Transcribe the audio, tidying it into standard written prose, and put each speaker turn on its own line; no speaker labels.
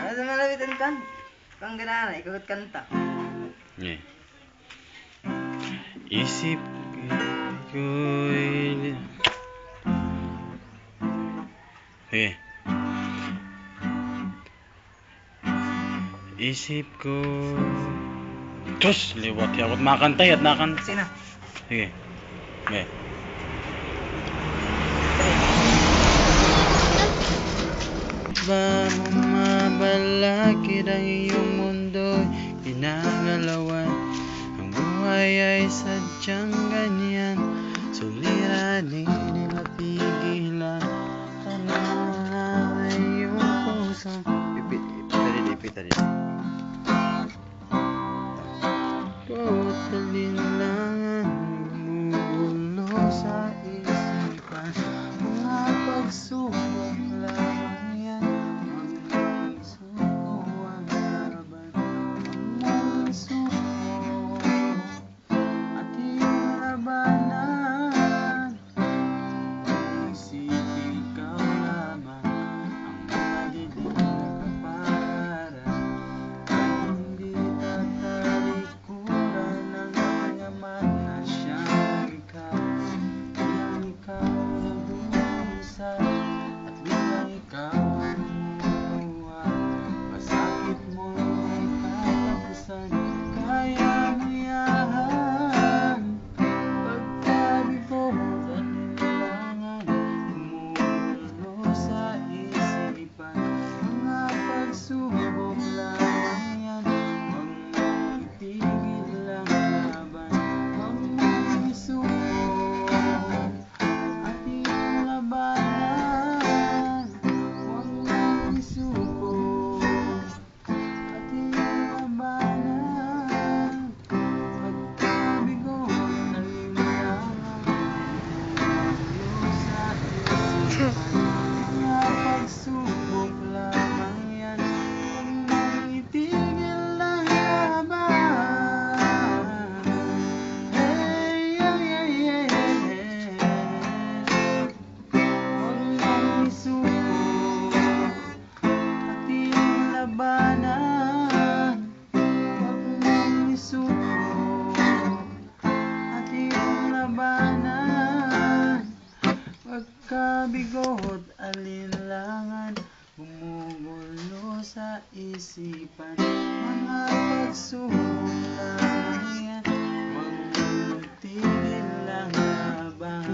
Ano sa malawitan kan? Kang ganana, ikut kanta.
Yeah. Isip ko'y... Sige. Isip ko... Diyos! Liwat yawat makantay at nakanta.
Sina?
Sige. Okay. Ba mabalakid ang iyong mundo'y ginagalawan. Ang buhay ay sadyang ganyan. Suliranin, di mapigilan. Tanong ay iyong puso. Ipit tadi. Bawat alinlangan gumugulo sa isipan. Mga pagsubok lamang yan. Ang suko ang laban. Ang suko ating labanan. Isipin ikaw lamang ang madilim na kapalaran. Ay hindi tatalikuran ng aking ama na siyang ikaw. Bilang ikaw nag-uusap at bilang ikaw ang lumuha. Masakit mo ay katapusan, kaya mayahan. Pagkabigo at nilalangan, gumugulo sa isipan. Mga pagsubok lamang yan, huwag mong itigil ang laban. Huwag mong isuko ating labanan. Huwag mong isuko ating labanan. Pagkabigo at alinlangan, gumugulo sa isipan. Mga pagsubok lamang yan, huwag mong itigil ang laban. Hey, hey, hey, hey, hey. Huwag mong isuko ating labanan. Huwag mong isuko ating labanan. Pagkabigo't alinlangan, gumugulo sa isipan. Mga pagsubok lamang yan, huwag mong itigil ang laban.